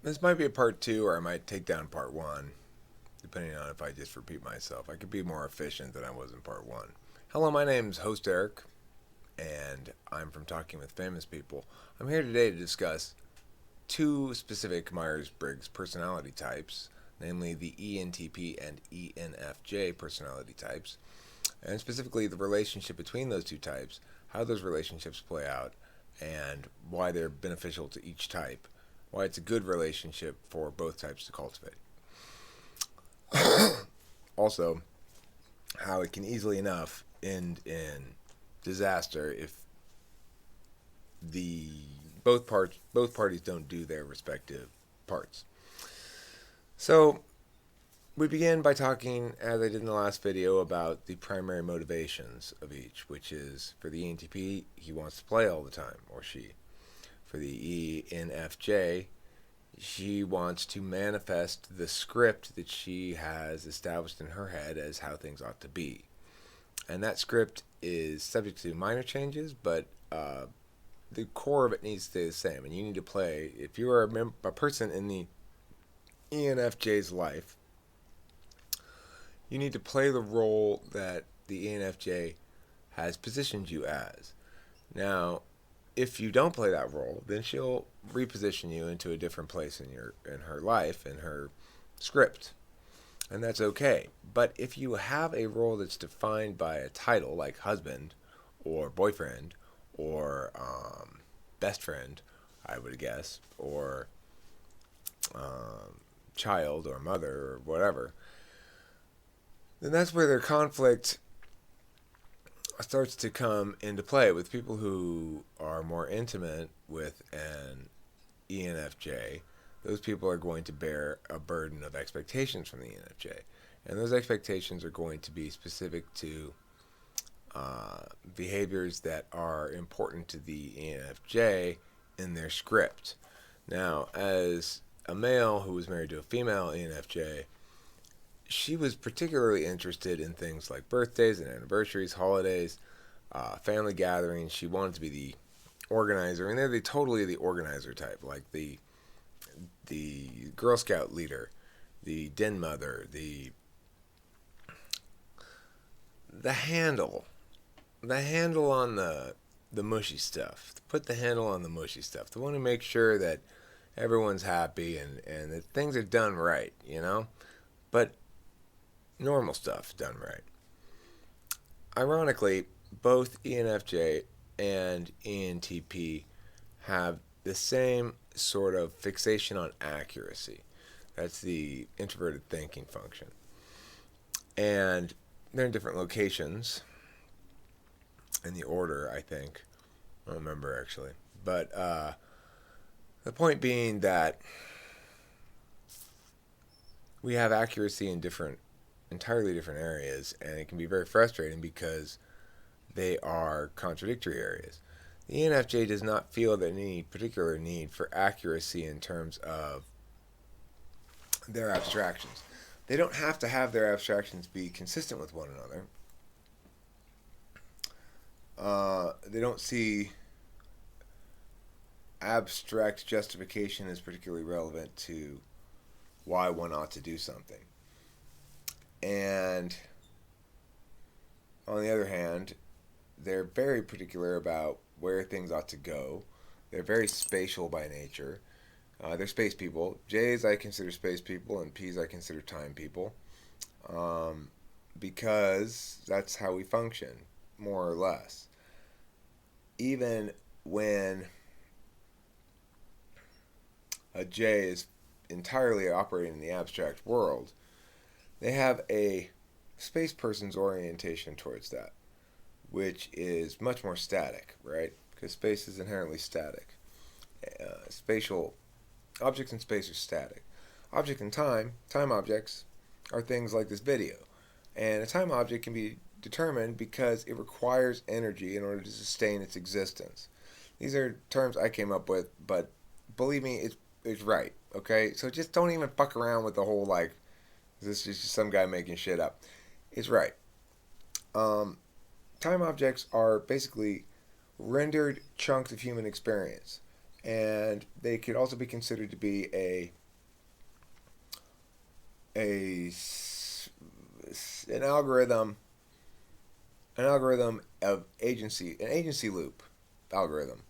This might be a part two, or I might take down part one, depending on if I just repeat myself. I could be more efficient than I was in part one. Hello, my name's Host Eric, and I'm from Talking with Famous People. I'm here today to discuss two specific Myers-Briggs personality types, namely the ENTP and ENFJ personality types, and specifically the relationship between those two types, how those relationships play out, and why they're beneficial to each type, why it's a good relationship for both types to cultivate. Also, how it can easily enough end in disaster if the both parties don't do their respective parts. So we begin by talking, as I did in the last video, about the primary motivations of each, which is for the ENTP, he wants to play all the time, or she. For the ENFJ, she wants to manifest the script that she has established in her head as how things ought to be. And that script is subject to minor changes, but the core of it needs to stay the same. And you need to play, if you are a person in the ENFJ's life, you need to play the role that the ENFJ has positioned you as. Now, if you don't play that role, then she'll reposition you into a different place in her life, in her script. And that's okay. But if you have a role that's defined by a title like husband or boyfriend or best friend, I would guess, or child or mother or whatever, then that's where their conflict starts to come into play with people who are more intimate with an ENFJ. Those people are going to bear a burden of expectations from the ENFJ. And those expectations are going to be specific to behaviors that are important to the ENFJ in their script. Now, as a male who was married to a female ENFJ, she was particularly interested in things like birthdays and anniversaries, holidays, family gatherings. She wanted to be the organizer, and they're totally the organizer type, like the Girl Scout leader, the den mother, the handle, the handle on the mushy stuff. Put the handle on the mushy stuff. They want to make sure that everyone's happy and that things are done right, you know? But normal stuff done right. Ironically, both ENFJ and ENTP have the same sort of fixation on accuracy. That's the introverted thinking function. And they're in different locations in the order, I think. I don't remember actually. But the point being that we have accuracy in entirely different areas, and it can be very frustrating because they are contradictory areas. The ENFJ does not feel that any particular need for accuracy in terms of their abstractions. They don't have to have their abstractions be consistent with one another. They don't see abstract justification as particularly relevant to why one ought to do something. And on the other hand, they're very particular about where things ought to go. They're very spatial by nature. They're space people. J's I consider space people, and P's I consider time people, because that's how we function, more or less. Even when a J is entirely operating in the abstract world, they have a space person's orientation towards that, which is much more static, right? Because space is inherently static. Spatial objects in space are static. Object in time objects, are things like this video. And a time object can be determined because it requires energy in order to sustain its existence. These are terms I came up with, but believe me, it's right. Okay, so just don't even fuck around with the whole like, this is just some guy making shit up. It's right. Time objects are basically rendered chunks of human experience. and they could also be considered to be a an algorithm of agency, an agency loop algorithm.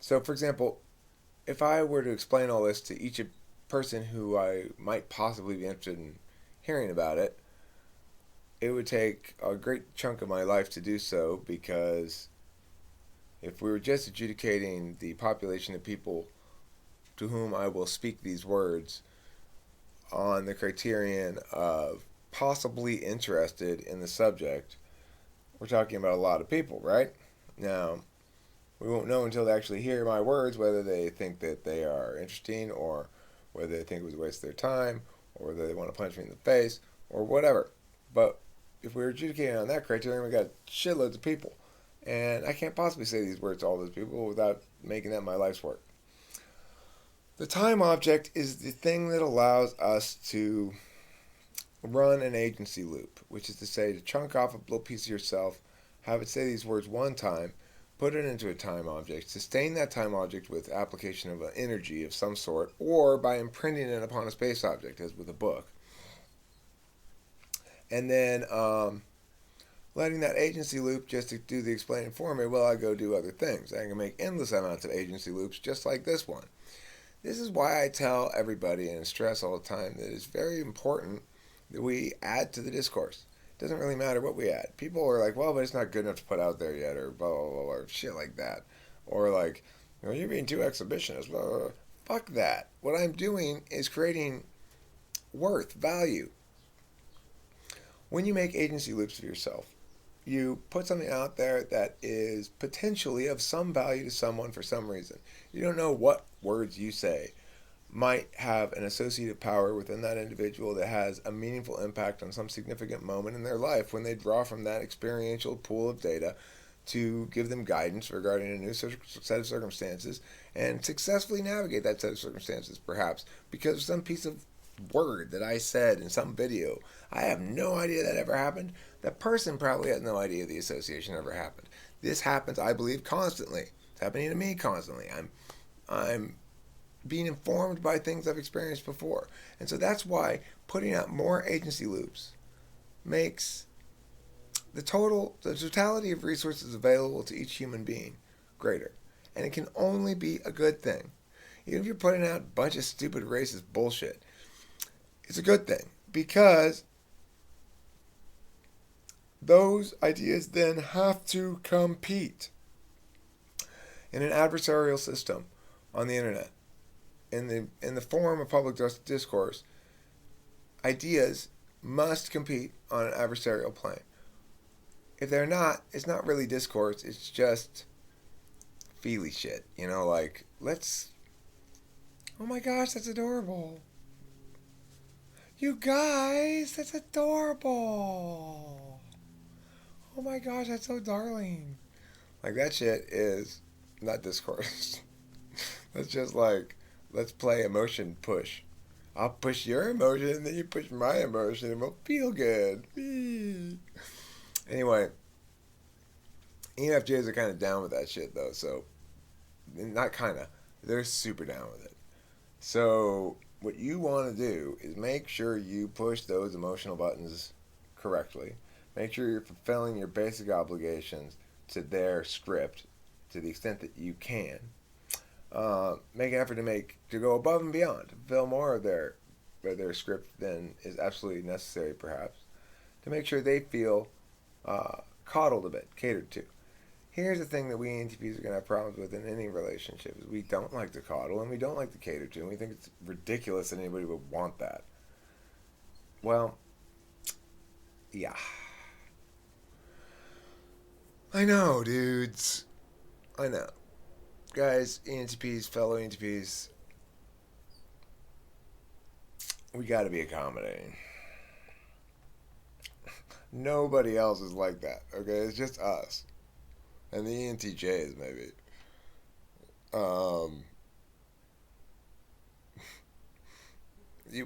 So, for example, if I were to explain all this to each person who I might possibly be interested in hearing about it, it would take a great chunk of my life to do so, because if we were just adjudicating the population of people to whom I will speak these words on the criterion of possibly interested in the subject, we're talking about a lot of people, right? Now, we won't know until they actually hear my words whether they think that they are interesting, or whether they think it was a waste of their time, or whether they want to punch me in the face, or whatever. But if we're adjudicating on that criterion, we got shitloads of people. And I can't possibly say these words to all those people without making that my life's work. The time object is the thing that allows us to run an agency loop, which is to say, to chunk off a little piece of yourself, have it say these words one time, put it into a time object, sustain that time object with application of an energy of some sort, or by imprinting it upon a space object, as with a book. And then letting that agency loop just to do the explaining for me while I go do other things. I can make endless amounts of agency loops just like this one. This is why I tell everybody and stress all the time that it's very important that we add to the discourse. It doesn't really matter what we add. People are like, well, but it's not good enough to put out there yet, or blah, blah, blah, or shit like that. Or like, you're being too exhibitionist, blah, blah, blah. Fuck that. What I'm doing is creating worth, value. When you make agency loops of yourself, you put something out there that is potentially of some value to someone for some reason. You don't know what words you say might have an associative power within that individual that has a meaningful impact on some significant moment in their life when they draw from that experiential pool of data to give them guidance regarding a new set of circumstances and successfully navigate that set of circumstances, perhaps because of some piece of word that I said in some video. I have no idea that ever happened. That person probably has no idea the association ever happened. This happens, I believe, constantly. It's happening to me constantly. I'm being informed by things I've experienced before. And so that's why putting out more agency loops makes the totality of resources available to each human being greater. And it can only be a good thing. Even if you're putting out a bunch of stupid racist bullshit, it's a good thing, because those ideas then have to compete in an adversarial system on the internet. In the form of public discourse, ideas must compete on an adversarial plane. If they're not, it's not really discourse, it's just feely shit. Like, oh my gosh, that's adorable. You guys, that's adorable. Oh my gosh, that's so darling. Like, that shit is not discourse. That's just like, let's play emotion push. I'll push your emotion, and then you push my emotion, and we'll feel good. Anyway, ENFJs are kind of down with that shit, though. So, not kind of. They're super down with it. So, what you want to do is make sure you push those emotional buttons correctly. Make sure you're fulfilling your basic obligations to their script to the extent that you can. Make an effort to go above and beyond, to fulfill more of their script than is absolutely necessary, perhaps, to make sure they feel coddled a bit, catered to. Here's the thing that we ENTPs are going to have problems with in any relationship: is we don't like to coddle, and we don't like to cater to, and we think it's ridiculous that anybody would want that. Well, yeah. I know, dudes. I know. Guys, ENTPs, fellow ENTPs, we gotta be accommodating. Nobody else is like that, okay? It's just us. And the ENTJs, maybe.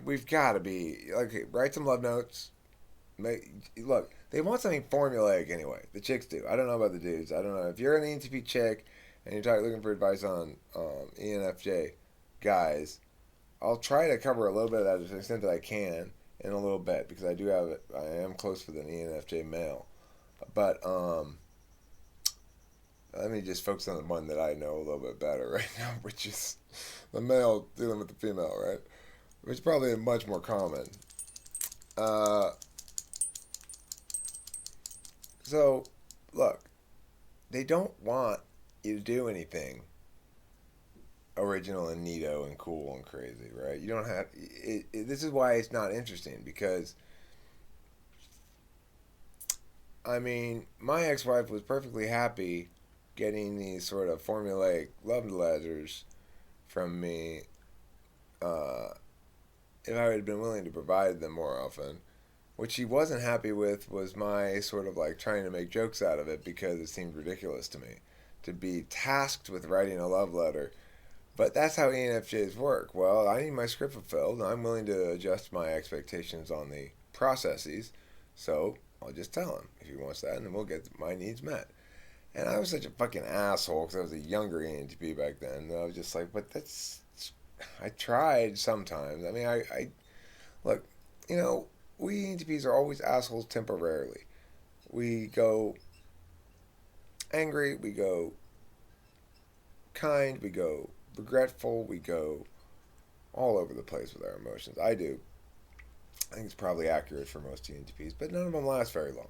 We've got to be, like, write some love notes. Look, they want something formulaic anyway. The chicks do. I don't know about the dudes. I don't know. If you're an ENTP chick and you're looking for advice on ENFJ guys, I'll try to cover a little bit of that to the extent that I can in a little bit, because I am close with an ENFJ male. But let me just focus on the one that I know a little bit better right now, which is the male dealing with the female, right? Which is probably much more common. Uh, so, look, they don't want you to do anything original and neato and cool and crazy, right? You don't have. This is why it's not interesting, because I mean, my ex-wife was perfectly happy getting these sort of formulaic love letters from me, uh, if I had been willing to provide them more often. What she wasn't happy with was my sort of like trying to make jokes out of it, because it seemed ridiculous to me to be tasked with writing a love letter. But that's how ENFJs work. Well, I need my script fulfilled, and I'm willing to adjust my expectations on the processes. So I'll just tell him if he wants that, and then we'll get my needs met. And I was such a fucking asshole because I was a younger ENTP back then. And I was just like, but that's. I tried sometimes. I mean, I look, you know, we ENTPs are always assholes temporarily. We go angry, we go kind, we go regretful, we go all over the place with our emotions. I do. I think it's probably accurate for most ENTPs, but none of them last very long.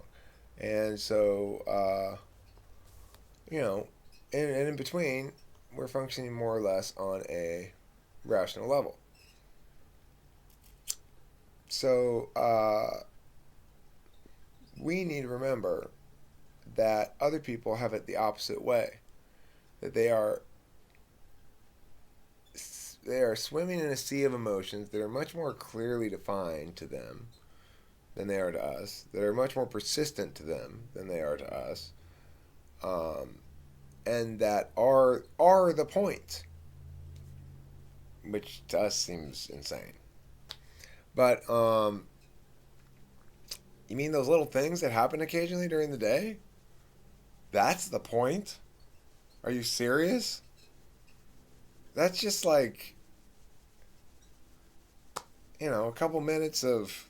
And so, you know, and in between, we're functioning more or less on a rational level. So, we need to remember that other people have it the opposite way. That they are swimming in a sea of emotions that are much more clearly defined to them than they are to us. That are much more persistent to them than they are to us, and that are the point, which to us seems insane. But you mean those little things that happen occasionally during the day? That's the point? Are you serious? That's just like, a couple minutes of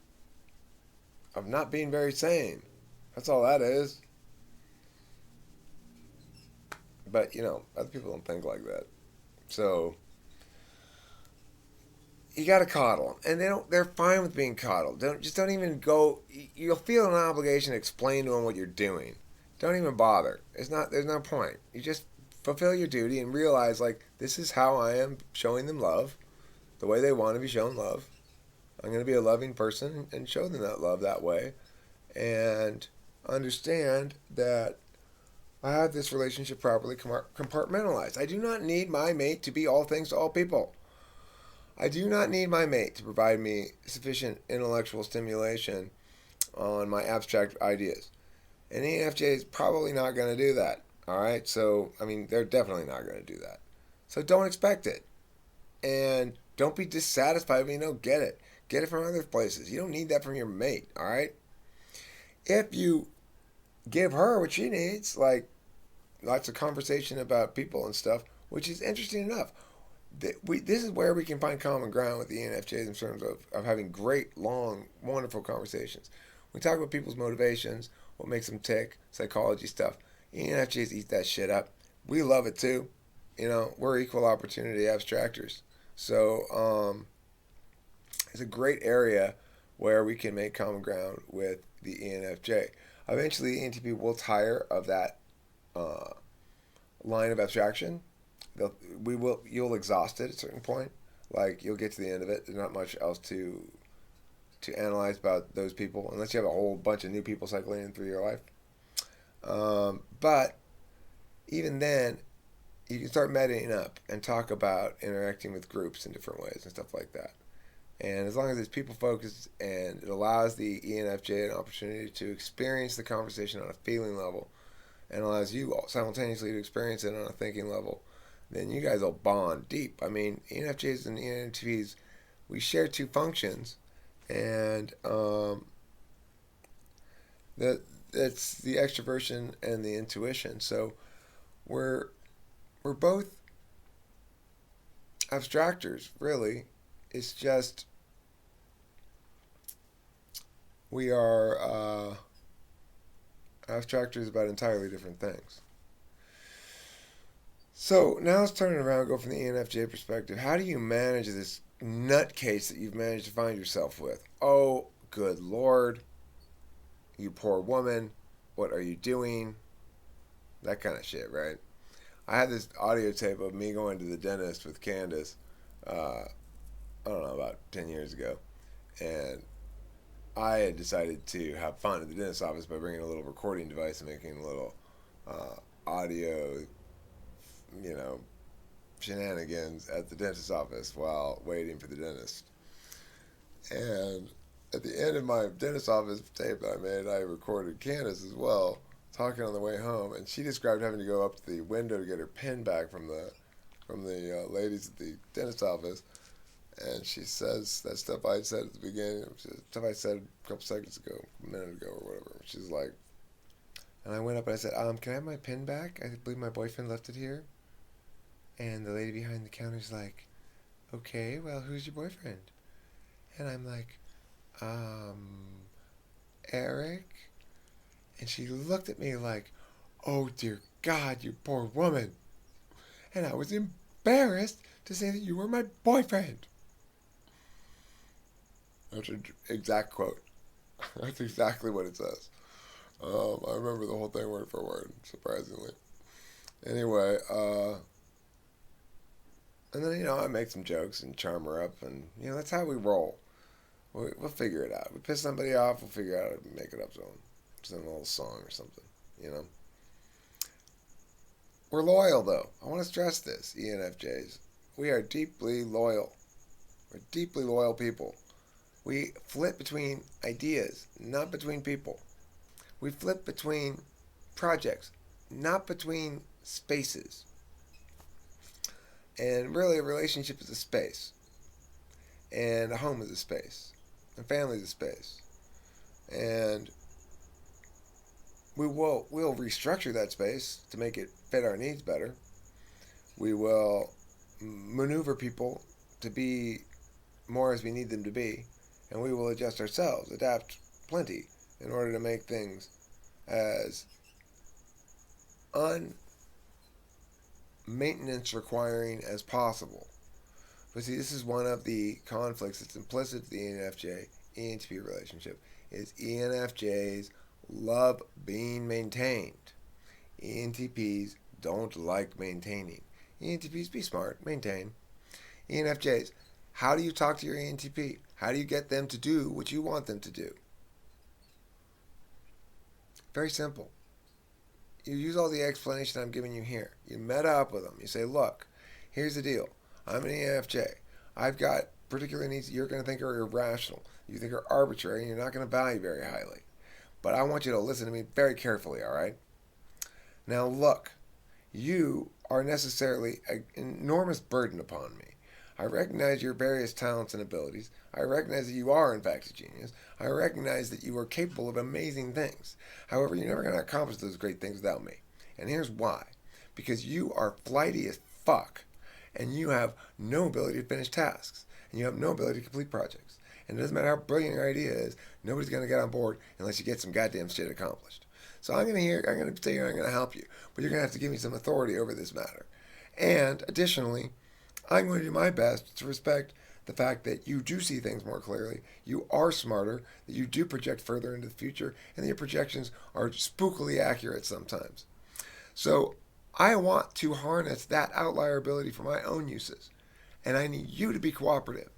not being very sane. That's all that is. But other people don't think like that. So you gotta coddle them, and they're fine with being coddled. Don't even go. You'll feel an obligation to explain to them what you're doing. Don't even bother. There's no point. You just fulfill your duty and realize, like, this is how I am showing them love, the way they want to be shown love. I'm going to be a loving person and show them that love that way, and understand that I have this relationship properly compartmentalized. I do not need my mate to be all things to all people. I do not need my mate to provide me sufficient intellectual stimulation on my abstract ideas. And ENFJ is probably not going to do that. All right? So, I mean, they're definitely not going to do that. So don't expect it. And don't be dissatisfied when you don't get it. Get it from other places. You don't need that from your mate. All right? If you give her what she needs, like lots of conversation about people and stuff, which is interesting enough. This is where we can find common ground with the ENFJs in terms of having great, long, wonderful conversations. We talk about people's motivations, what makes them tick, psychology stuff. ENFJs eat that shit up. We love it too. We're equal opportunity abstractors. So it's a great area where we can make common ground with the ENFJ. Eventually, the ENTP will tire of that line of abstraction. You'll exhaust it at a certain point. Like, you'll get to the end of it. There's not much else to analyze about those people, unless you have a whole bunch of new people cycling in through your life. But even then, you can start meting up and talk about interacting with groups in different ways and stuff like that. And as long as it's people focused and it allows the ENFJ an opportunity to experience the conversation on a feeling level, and allows you simultaneously to experience it on a thinking level, then you guys will bond deep. I mean, ENFJs and ENTPs, we share two functions, and that's the extroversion and the intuition. So we're we're both abstractors, really. It's just we are abstractors about entirely different things. So now let's turn it around and go from the ENFJ perspective. How do you manage this nutcase that you've managed to find yourself with? Oh, good Lord. You poor woman. What are you doing? That kind of shit, right? I had this audio tape of me going to the dentist with Candace, I don't know, about 10 years ago. And I had decided to have fun at the dentist's office by bringing a little recording device and making a little audio, you know, shenanigans at the dentist's office while waiting for the dentist. And at the end of my dentist's office tape that I made, I recorded Candace as well, talking on the way home, and she described having to go up to the window to get her pen back from the ladies at the dentist's office. And she says that stuff I said at the beginning, stuff I said a couple seconds ago, a minute ago or whatever. She's like, and I went up and I said, can I have my pen back? I believe my boyfriend left it here. And the lady behind the counter's like, okay, well, who's your boyfriend? And I'm like, Eric. And she looked at me like, oh dear God, you poor woman. And I was embarrassed to say that you were my boyfriend. That's an exact quote. That's exactly what it says. I remember the whole thing word for word, surprisingly. Anyway, and then, I make some jokes and charm her up, and, that's how we roll. We'll figure it out. We piss somebody off, we'll figure out how to make it up to them. Sing a little song or something, We're loyal, though. I want to stress this, ENFJs. We are deeply loyal. We're deeply loyal people. We flip between ideas, not between people. We flip between projects, not between spaces. And really, a relationship is a space. And a home is a space. And family is a space. And we'll restructure that space to make it fit our needs better. We will maneuver people to be more as we need them to be. And we will adjust ourselves, adapt plenty, in order to make things as un-maintenance requiring as possible. But see, this is one of the conflicts that's implicit to the ENFJ ENTP relationship, is ENFJs love being maintained. ENTPs don't like maintaining. ENTPs, be smart, maintain. ENFJs, how do you talk to your ENTP? How do you get them to do what you want them to do? Very simple. You use all the explanation I'm giving you here. You met up with them. You say, look, here's the deal. I'm an ENFJ. I've got particular needs you're going to think are irrational. You think are arbitrary, and you're not going to value very highly. But I want you to listen to me very carefully, all right? Now, look, you are necessarily an enormous burden upon me. I recognize your various talents and abilities. I recognize that you are, in fact, a genius. I recognize that you are capable of amazing things. However, you're never going to accomplish those great things without me. And here's why. Because you are flighty as fuck, and you have no ability to finish tasks, and you have no ability to complete projects. And it doesn't matter how brilliant your idea is, nobody's going to get on board unless you get some goddamn shit accomplished. So I'm going to tell you I'm going to help you, but you're going to have to give me some authority over this matter. And additionally, I'm going to do my best to respect the fact that you do see things more clearly, you are smarter, that you do project further into the future, and that your projections are spookily accurate sometimes. So I want to harness that outlier ability for my own uses, and I need you to be cooperative.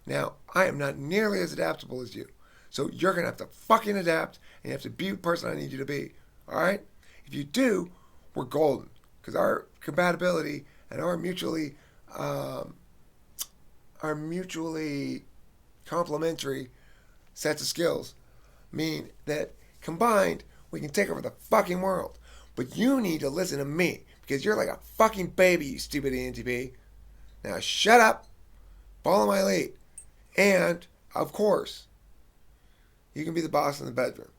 Now, I am not nearly as adaptable as you, so you're going to have to fucking adapt, and you have to be the person I need you to be, all right? If you do, we're golden, because our compatibility and our mutually complementary sets of skills mean that combined we can take over the fucking world. But you need to listen to me because you're like a fucking baby, you stupid ENTP. Now shut up, follow my lead, and of course you can be the boss in the bedroom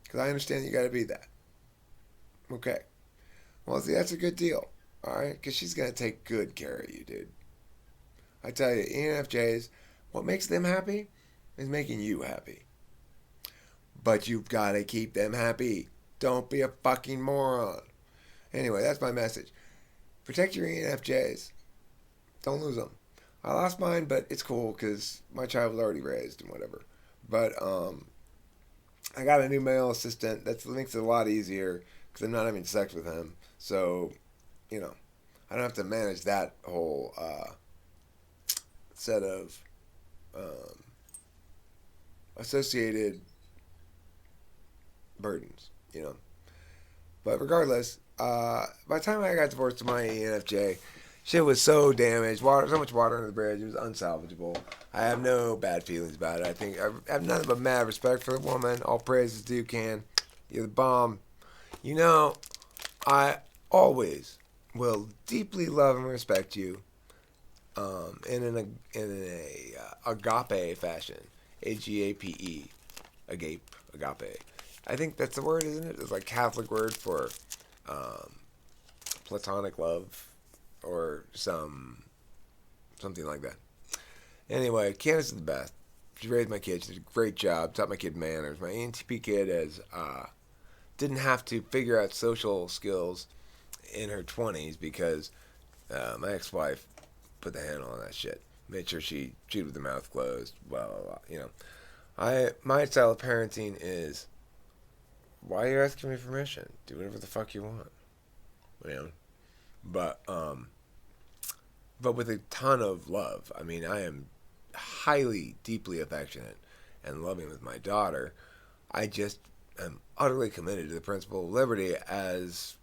because I understand you got to be that. Okay. Well, see, that's a good deal. Alright? Because she's going to take good care of you, dude. I tell you, ENFJs, what makes them happy is making you happy. But you've got to keep them happy. Don't be a fucking moron. Anyway, that's my message. Protect your ENFJs. Don't lose them. I lost mine, but it's cool because my child was already raised and whatever. But I got a new male assistant. That makes it a lot easier because I'm not having sex with him. So, you know, I don't have to manage that whole set of um, associated burdens, you know. But regardless, by the time I got divorced to my ENFJ, shit was so damaged, so much water under the bridge, it was unsalvageable. I have no bad feelings about it. I think I have nothing but mad respect for the woman. All praises due, can. You're the bomb. You know, I always will deeply love and respect you in an agape fashion. AGAPE. Agape. I think that's the word, isn't it? It's like Catholic word for um, platonic love or something like that. Anyway, Candace is the best. She raised my kid. She did a great job. Taught my kid manners. My ENTP kid didn't have to figure out social skills in her 20s because my ex-wife put the handle on that shit. Made sure she chewed with her mouth closed. Blah blah blah. You know, my style of parenting is, why are you asking me permission? Do whatever the fuck you want. You know, but but with a ton of love. I mean, I am highly, deeply affectionate and loving with my daughter. I just am utterly committed to the principle of liberty as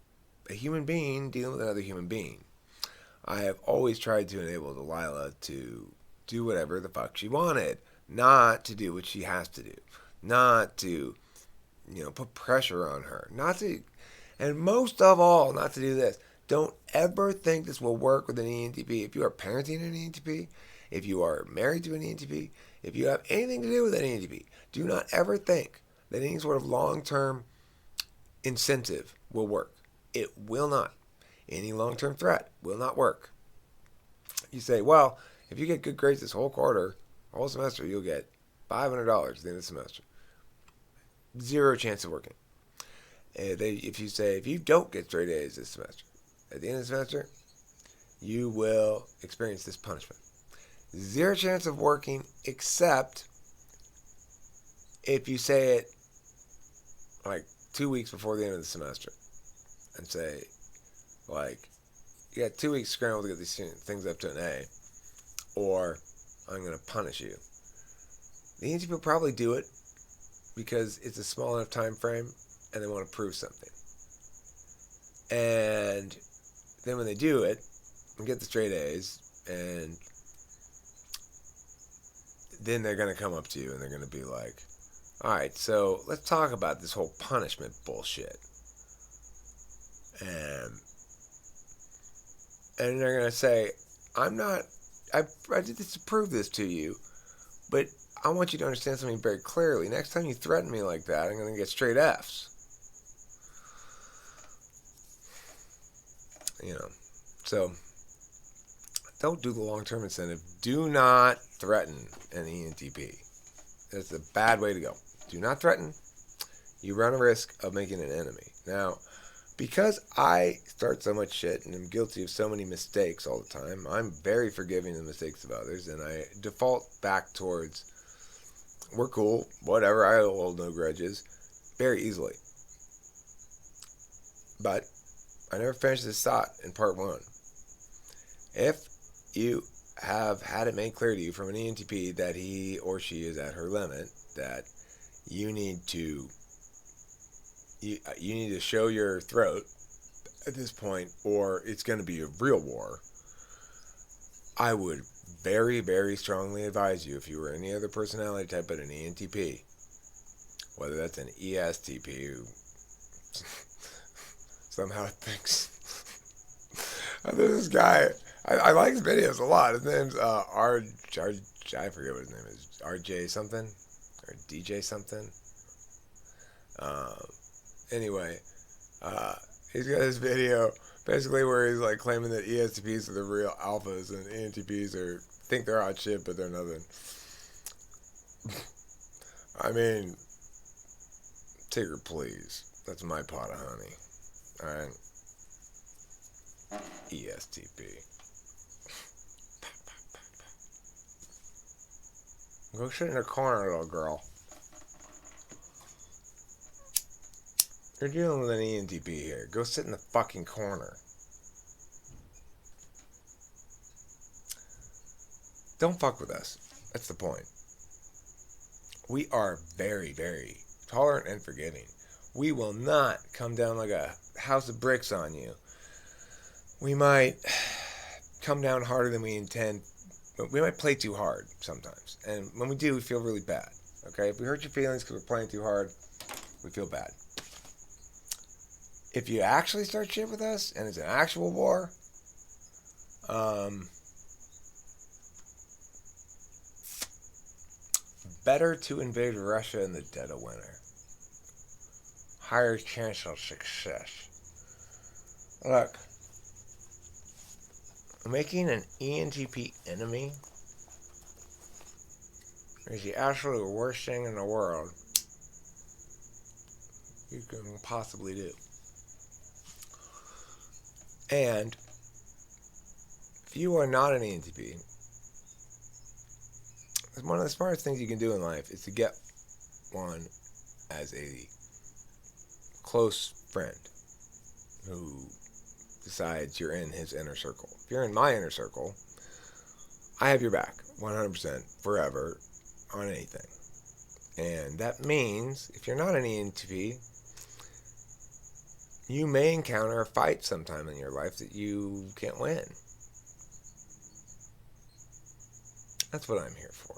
a human being dealing with another human being. I have always tried to enable Delilah to do whatever the fuck she wanted, not to do what she has to do, not to, put pressure on her, not to, and most of all, not to do this. Don't ever think this will work with an ENTP. If you are parenting an ENTP, if you are married to an ENTP, if you have anything to do with an ENTP, do not ever think that any sort of long-term incentive will work. It will not. Any long-term threat will not work. You say, well, if you get good grades this whole quarter, whole semester, you'll get $500 at the end of the semester. Zero chance of working. If you say, if you don't get straight A's this semester, at the end of the semester, you will experience this punishment. Zero chance of working, except if you say it like 2 weeks before the end of the semester and say, like, you got 2 weeks scrambled to get these things up to an A, or I'm going to punish you. The ENTP will probably do it because it's a small enough time frame and they want to prove something. And then when they do it and get the straight A's, and then they're going to come up to you and they're going to be like, all right, so let's talk about this whole punishment bullshit. And they're going to say, I did this to prove this to you, but I want you to understand something very clearly. Next time you threaten me like that, I'm going to get straight F's. So don't do the long-term incentive. Do not threaten an ENTP. That's a bad way to go. Do not threaten. You run a risk of making an enemy. Now, because I start so much shit and am guilty of so many mistakes all the time, I'm very forgiving of the mistakes of others, and I default back towards, we're cool, whatever, I hold no grudges, very easily. But I never finished this thought in part one. If you have had it made clear to you from an ENTP that he or she is at her limit, that you need to show your throat at this point, or it's going to be a real war, I would very, very strongly advise you, if you were any other personality type but an ENTP, whether that's an ESTP who somehow thinks there's this guy, I like his videos a lot. His name's I forget what his name is, RJ something or DJ something. Anyway, he's got this video Basically, where he's like claiming that ESTPs are the real alphas and ENTPs think they're hot shit, but they're nothing. I mean, Tigger, please. That's my pot of honey. Alright? ESTP. Go sit in a corner, little girl. You're dealing with an ENTP here. Go sit in the fucking corner. Don't fuck with us. That's the point. We are very, very tolerant and forgiving. We will not come down like a house of bricks on you. We might come down harder than we intend, but we might play too hard sometimes. And when we do, we feel really bad. Okay? If we hurt your feelings because we're playing too hard, we feel bad. If you actually start shit with us, and it's an actual war, better to invade Russia in the dead of winter. Higher chance of success. Look, making an ENTP enemy is the absolute worst thing in the world you can possibly do. And if you are not an ENTP, one of the smartest things you can do in life is to get one as a close friend who decides you're in his inner circle. If you're in my inner circle, I have your back 100% forever on anything. And that means if you're not an ENTP, you may encounter a fight sometime in your life that you can't win. That's what I'm here for.